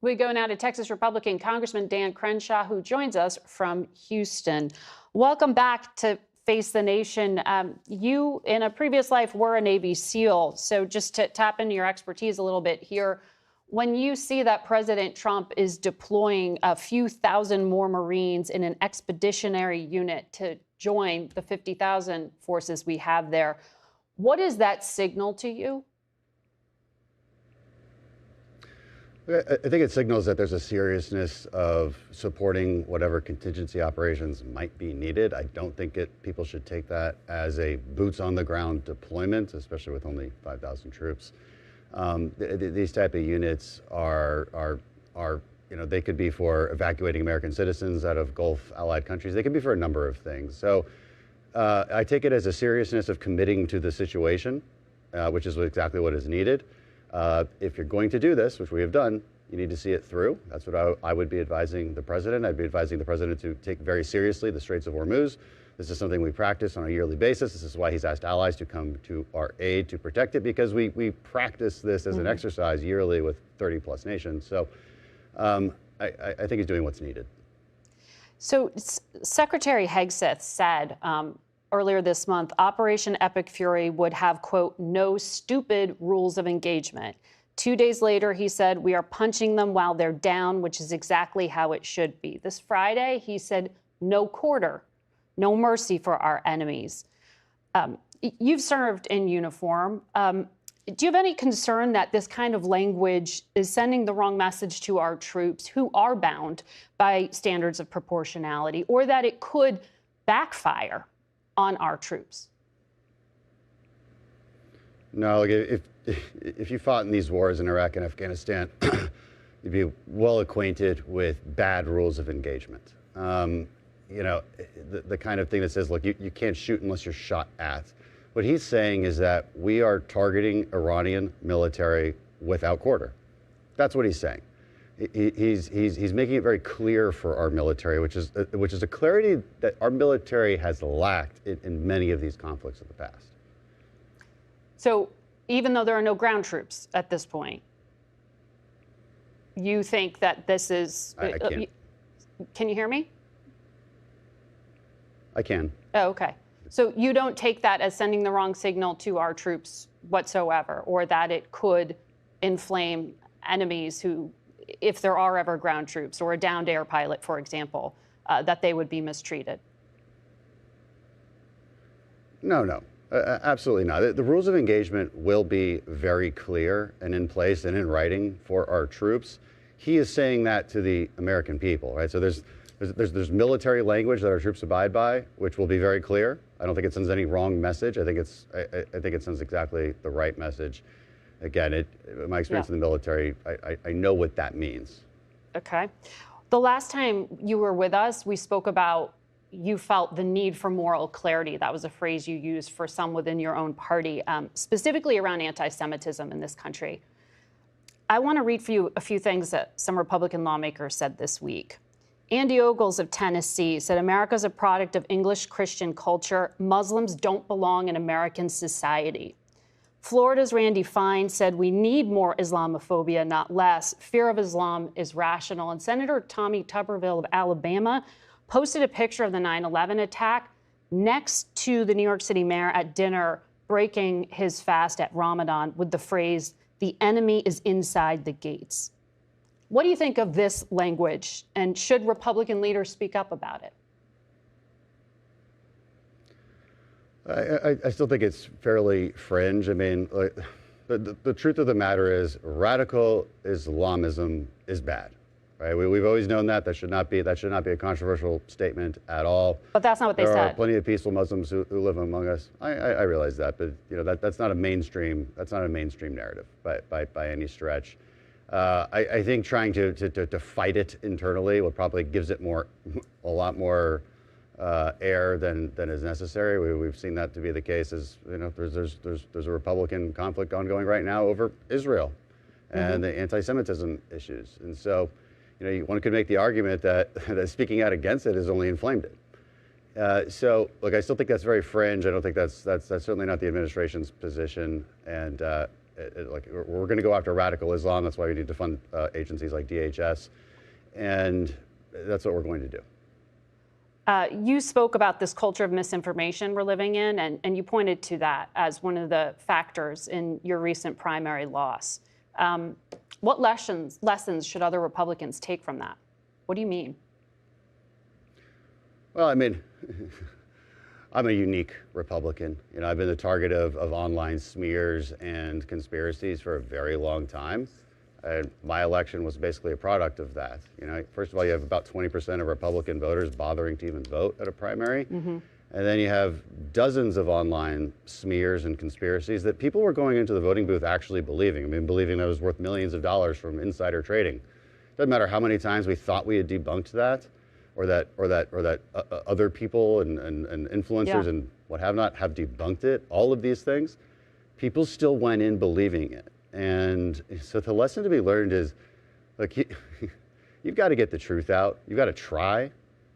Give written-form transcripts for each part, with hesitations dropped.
We go now to Texas Republican Congressman Dan Crenshaw, who joins us from Houston. Welcome back to Face the Nation. You, in a previous life, were a Navy SEAL. So just to tap into your expertise a little bit here, when you see that President Trump is deploying a few thousand more Marines in an expeditionary unit to join the 50,000 forces we have there, what does that signal to you? I think it signals that there's a seriousness of supporting whatever contingency operations might be needed. I don't think people should take that as a boots on the ground deployment, especially with only 5,000 troops. These type of units are they could be for evacuating American citizens out of Gulf allied countries. They could be for a number of things. So I take it as a seriousness of committing to the situation, which is exactly what is needed. If you're going to do this, which we have done, you need to see it through. That's what I would be advising the president. I'd be advising the president to take very seriously the Straits of Hormuz. This is something we practice on a yearly basis. This is why he's asked allies to come to our aid to protect it, because we practice this as an exercise yearly with 30 plus nations. So I think he's doing what's needed. So Secretary Hegseth said earlier this month, Operation Epic Fury would have, quote, no stupid rules of engagement. 2 days later, he said, we are punching them while they're down, which is exactly how it should be. This Friday, he said, no quarter, no mercy for our enemies. You've served in uniform. Do you have any concern that this kind of language is sending the wrong message to our troops who are bound by standards of proportionality, or that it could backfire on our troops? No, like if you fought in these wars in Iraq and Afghanistan, you'd be well acquainted with bad rules of engagement. The kind of thing that says, look, you can't shoot unless you're shot at. What he's saying is that we are targeting Iranian military without quarter. That's what he's saying. He's making it very clear for our military, which is a clarity that our military has lacked in many of these conflicts of the past. So even though there are no ground troops at this point, you think that this is... I can't. Can you hear me? I can. Oh, okay. So you don't take that as sending the wrong signal to our troops whatsoever, or that it could inflame enemies who, if there are ever ground troops or a downed air pilot, for example, that they would be mistreated? No, absolutely not. The rules of engagement will be very clear and in place and in writing for our troops. He is saying that to the American people, right? So there's military language that our troops abide by, which will be very clear. I don't think it sends any wrong message. I think it sends exactly the right message. Again, my experience in the military, I know what that means. Okay. The last time you were with us, we spoke about you felt the need for moral clarity. That was a phrase you used for some within your own party, specifically around anti-Semitism in this country. I want to read for you a few things that some Republican lawmakers said this week. Andy Ogles of Tennessee said, America's a product of English Christian culture. Muslims don't belong in American society. Florida's Randy Fine said we need more Islamophobia, not less. Fear of Islam is rational. And Senator Tommy Tuberville of Alabama posted a picture of the 9/11 attack next to the New York City mayor at dinner, breaking his fast at Ramadan with the phrase, the enemy is inside the gates. What do you think of this language, and should Republican leaders speak up about it? I still think it's fairly fringe. I mean, the truth of the matter is radical Islamism is bad, right? We've always known that. That should not be a controversial statement at all. But that's not what they said. There are plenty of peaceful Muslims who live among us. I realize that, but that's not a mainstream narrative by any stretch. I think trying to fight it internally probably gives it a lot more air than is necessary. We've seen that to be the case. As there's a Republican conflict ongoing right now over Israel and the anti-Semitism issues, and so one could make the argument that speaking out against it has only inflamed it. So look, I still think that's very fringe. I don't think that's certainly not the administration's position, and Like we're going to go after radical Islam. That's why we need to fund agencies like DHS, and that's what we're going to do. You spoke about this culture of misinformation we're living in, and you pointed to that as one of the factors in your recent primary loss. What lessons should other Republicans take from that? What do you mean? Well, I mean, I'm a unique Republican. You know, I've been the target of online smears and conspiracies for a very long time. And my election was basically a product of that. You know, first of all, you have about 20% of Republican voters bothering to even vote at a primary. Mm-hmm. And then you have dozens of online smears and conspiracies that people were going into the voting booth actually believing. I mean, believing that it was worth millions of dollars from insider trading. Doesn't matter how many times we thought we had debunked that, or that other people and influencers and what have not have debunked it. All of these things, people still went in believing it. And so the lesson to be learned is, look, you've got to get the truth out. You've got to try.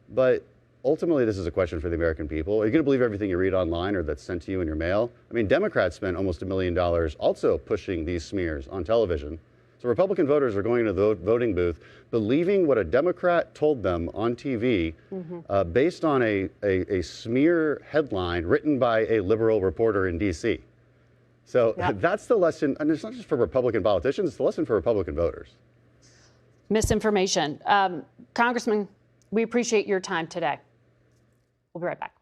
But ultimately, this is a question for the American people. Are you going to believe everything you read online or that's sent to you in your mail? I mean, Democrats spent almost $1 million also pushing these smears on television. So Republican voters are going to the voting booth believing what a Democrat told them on TV based on a smear headline written by a liberal reporter in D.C. So that's the lesson, and it's not just for Republican politicians, it's the lesson for Republican voters. Misinformation. Congressman, we appreciate your time today. We'll be right back.